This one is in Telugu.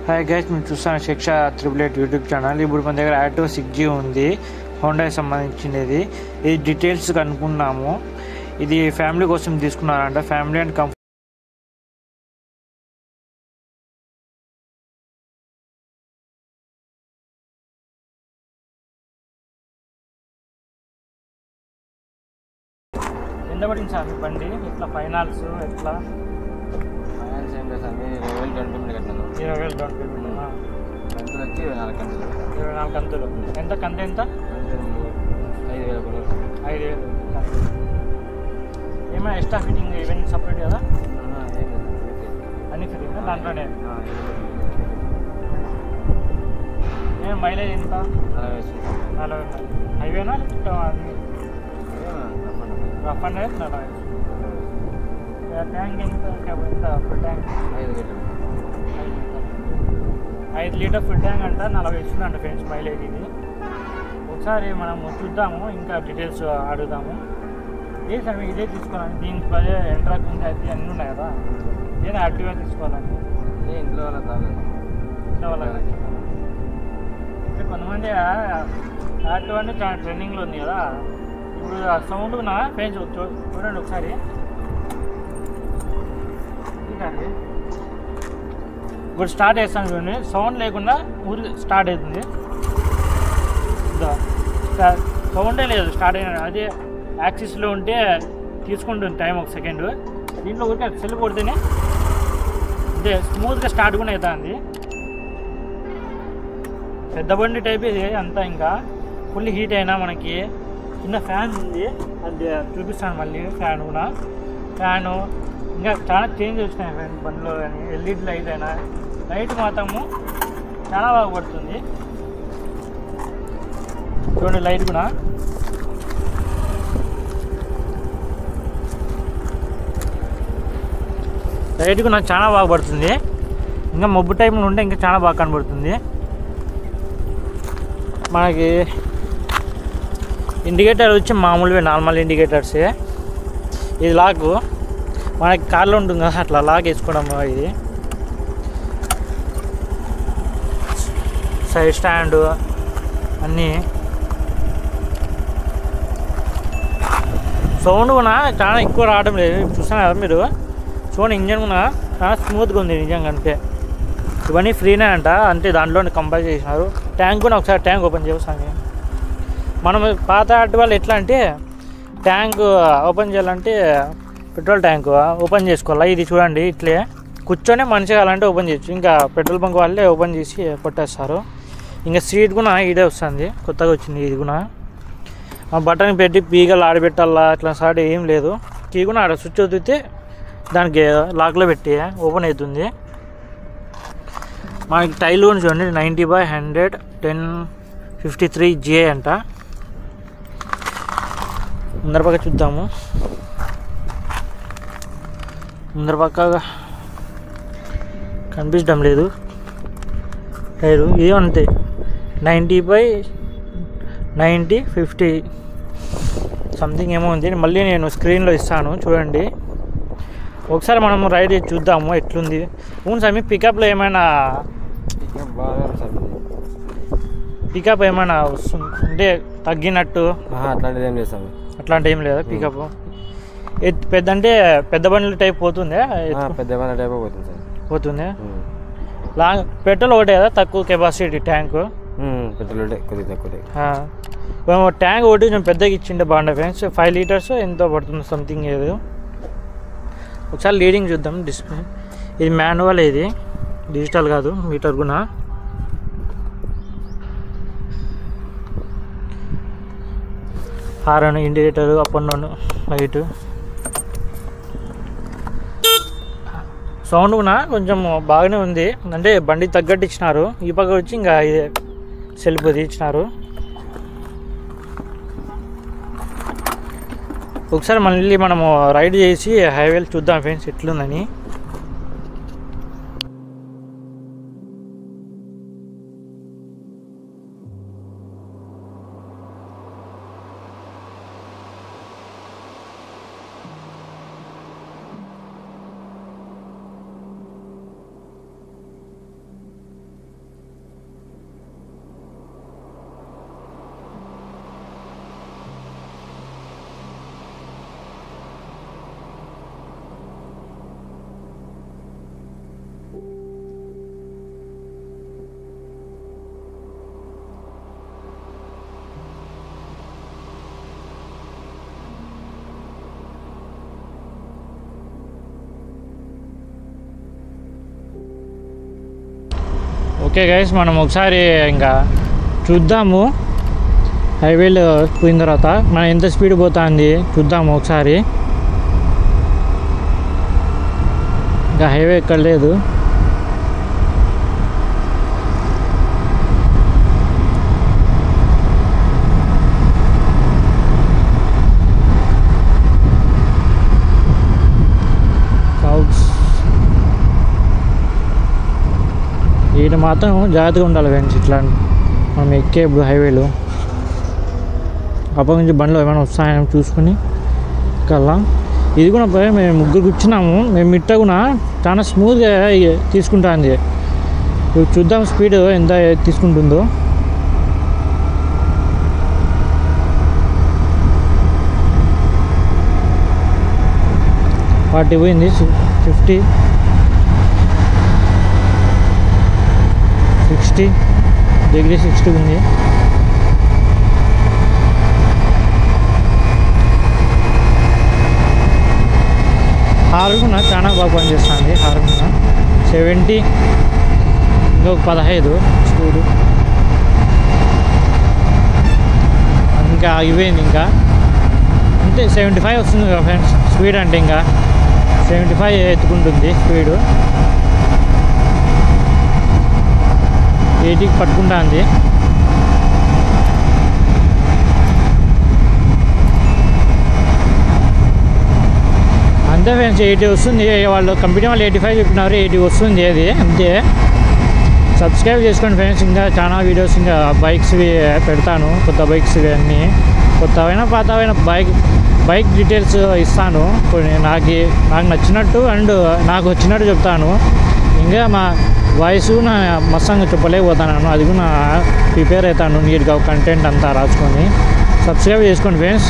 హాయ్ గైస్, మీరు చూస్తున్న శిక్ష 888 యూట్యూబ్ ఛానల్. ఇప్పుడు మన దగ్గర ఆటో 6G ఉంది, హోండాకి సంబంధించినది. ఇది డీటెయిల్స్ కనుక్కున్నాము. ఇది ఫ్యామిలీ కోసం తీసుకున్నారంట. ఫ్యామిలీ అండ్ కంఫర్ట్ ఎంత పడింది సార్ బండి? ఎట్లా ఫైనాన్స్ ఎట్లా? ఫైనాన్స్ ఏం లేదు సార్, 20,000 డౌన్ పేమెంట్ కట్టినాను. 20,000 డౌన్ పేమెంట్, కంతులు వచ్చి 24 కంతులు. 24 కంతులు. ఎంత కంతు? ఎంత? 5,000 రూపాయలు. 5,000 కంతులు. ఏమైనా ఎక్స్ట్రా ఫిట్టింగ్ ఇవన్నీ సపరేట్ కదా? అన్ని ఫిట్టింగ్ దాంట్లోనే. నేను మైలేజ్ ఎంత? 40 హైవేనా రఫ్ అండ్ రైడ్? 40. ట్యాంక్ ఎంత? Full tank 5 litre full tank అంట. 40 ఇస్తుందంట ఫ్రెండ్స్ మైలేజ్. ఇది ఒకసారి మనం చూద్దాము, ఇంకా డీటెయిల్స్ అడుగుదాము. ఏ సార్ మీకు ఇదే తీసుకోవాలండి? దీనికి పదే ఎంట్రాక్ ఉంది, అది అన్నీ ఉన్నాయి కదా, నేను యాక్టివ్గా తీసుకోవాలండి. ఇంట్లో వాళ్ళ కాదు, ఇంట్లో వాళ్ళ కొంతమంది యాక్టివ్ అంటే చాలా ట్రెండింగ్లో ఉంది కదా. ఇప్పుడు ఆ సౌండ్ నా ఫ్రెండ్స్ చూడండి ఒకసారి. ఇప్పుడు స్టార్ట్ చేస్తాను చూడండి, సౌండ్ లేకుండా ఊరికి స్టార్ట్ అవుతుంది. సౌండే లేదు స్టార్ట్ అయిన. అదే యాక్సిస్లో ఉంటే తీసుకుంటుంది టైం 1 సెకండ్. దీంట్లో ఊరికే సెల్ కొడితేనే ఇదే స్మూత్గా స్టార్ట్ కూడా అవుతుంది. పెద్ద బండి టైప్ ఇది అంతా. ఇంకా ఫుల్ హీట్ అయినా మనకి చిన్న ఫ్యాన్ ఉంది, అది చూపిస్తాను మళ్ళీ. ఫ్యాన్ కూడా, ఫ్యాను ఇంకా చాలా చేంజ్ వచ్చినాయి ఫ్రెండ్ బండిలో. కానీ ఎల్ఈడి లైట్ అయినా, లైట్ మాత్రము చాలా బాగా పడుతుంది చూడండి. లైట్ కూడా నాకు చాలా బాగా పడుతుంది. ఇంకా మబ్బు టైంలో ఉంటే ఇంకా చాలా బాగా కనబడుతుంది మనకి. ఇండికేటర్ వచ్చి మామూలుగా నార్మల్ ఇండికేటర్సే. ఇది లాక్ మనకి కార్లో ఉంటుంది కదా, అట్లా లాక్ వేసుకోవడం. ఇది సైడ్ స్టాండ్ అన్నీ. సౌండ్ కూడా చాలా ఎక్కువ రావడం లేదు. చూస్తున్నారు కదా మీరు, చూడండి. ఇంజన్ కూడా చాలా స్మూత్గా ఉంది నిజంగా. అంతే ఇవన్నీ ఫ్రీనే అంట, అంతే దాంట్లో కంపేర్ చేసినారు. ట్యాంక్ కూడా ఒకసారి ట్యాంక్ ఓపెన్ చేస్తాను. మనం పాత ఆట వాళ్ళు ఎట్లా అంటే ట్యాంక్ ఓపెన్ చేయాలంటే పెట్రోల్ ట్యాంక్ ఓపెన్ చేసుకోవాలి. ఇది చూడండి, ఇట్లే కూర్చొని మనిషి కావాలంటే ఓపెన్ చేయొచ్చు. ఇంకా పెట్రోల్ బంక్ వాళ్ళే ఓపెన్ చేసి కొట్టేస్తారు. ఇంకా సీట్ కూడా ఇదే వస్తుంది, కొత్తగా వచ్చింది ఇది కూడా. బటన్ పెట్టి పీగలు ఆడబెట్టాలా అట్లా సాటి ఏం లేదు. కీ కూడా ఆడ స్విచ్ వదిలితే దానికి లాక్లో పెట్టి ఓపెన్ అవుతుంది. మనకి టైల్ కూడా చూడండి, 90/100 1053J అంట. ముందర పక్క చూద్దాము. ముందర పక్క కనిపించడం లేదు టైరు. ఇది అంతే 90/90 50 సంథింగ్ ఏమో ఉంది. మళ్ళీ నేను స్క్రీన్లో ఇస్తాను చూడండి. ఒకసారి మనం రైడ్ చేసి చూద్దాము ఎట్లుంది. అవును సార్, మీ పికప్లో ఏమైనా పికప్ ఏమైనా వస్తుంది అంటే తగ్గినట్టు అట్లాంటిది ఏం లేదు సార్. అట్లాంటి ఏం లేదా పికప్? పెద్ద అంటే పెద్ద బండ్ల టైప్ పోతుందా? పెద్ద బండ్ల టైప్ పోతుంది సార్. పోతుంది. లాంగ్ పెట్రోల్ ఒకటే కదా, తక్కువ కెపాసిటీ ట్యాంకు. పెట్రోల్ కొద్దిగా తక్కువ. ట్యాంక్ ఒకటి నేను పెద్దగా ఇచ్చిండే బాగుండే ఫ్రెండ్స్. 5 లీటర్స్ ఎంతో పడుతుంది సంథింగ్ ఏదో. ఒకసారి లీడింగ్ చూద్దాం. డిస్ప్లే ఇది మాన్యువల్, ఇది డిజిటల్ కాదు. మీటర్ కూడా horn, indicator, up and down light. Sound కూడా కొంచెం బాగానే ఉంది, అంటే బండి తగ్గట్టు ఇచ్చినారు. ఈ పక్క వచ్చి ఇంకా ఇదే సెల్ఫ్ అది ఇచ్చినారు. ఒకసారి మళ్ళీ మనము రైడ్ చేసి హైవేలు చూద్దాం ఫ్రెండ్స్ ఎట్లుందని. ఓకే గైస్, మనం ఒకసారి ఇంకా చూద్దాము హైవేలో పోయిన తర్వాత మనం ఎంత స్పీడ్ పోతుంది చూద్దాము ఒకసారి. ఇంకా హైవే ఎక్కడ లేదు. ఈయన మాత్రం జాగ్రత్తగా ఉండాలి ఫ్రెండ్స్. ఇట్లా మనం ఎక్కే ఇప్పుడు హైవేలు అప్పటి నుంచి బండ్లు ఏమైనా వస్తాయని చూసుకుని కల్లా. ఇది కూడా మేము ముగ్గురు కూర్చున్నాము. మేము ఇట్ట కూడా చాలా స్మూత్గా తీసుకుంటుంది. చూద్దాం స్పీడ్ ఎంత తీసుకుంటుందో. ఫార్టీ పోయింది, 50, 60 డిగ్రీ 60 ఉంది. హార్న్ చాలా బాగా పనిచేస్తుంది. హార్న్ 70, ఇంకొక 15 స్పీడ్. ఇంకా ఆగిపోయింది. ఇంకా అంటే 75 వస్తుంది కదా ఫ్రెండ్స్ స్పీడ్. అంటే ఇంకా 75 ఎత్తుకుంటుంది స్పీడు. 80కి పట్టుకుంటుంది. అంతే ఫ్రెండ్స్, 80 వస్తుంది. వాళ్ళు కంపెనీ వాళ్ళు 85 చెప్పినారు, 80 వస్తుంది. అది అంతే. సబ్స్క్రైబ్ చేసుకోండి ఫ్రెండ్స్. ఇంకా చాలా వీడియోస్ ఇంకా బైక్స్వి పెడతాను. కొత్త బైక్స్వి అన్నీ, కొత్తవైనా పాతవైనా బైక్ డీటెయిల్స్ ఇస్తాను. కొన్ని నాకు నచ్చినట్టు అండ్ నాకు వచ్చినట్టు చెప్తాను. ఇంకా మా వాయిస్ నా మస్తంగా చెప్పలేకపోతాను. అది కూడా ప్రిపేర్ అవుతాను నీట్గా కంటెంట్ అంతా రాసుకొని. సబ్స్క్రైబ్ చేసుకోండి ఫ్రెండ్స్.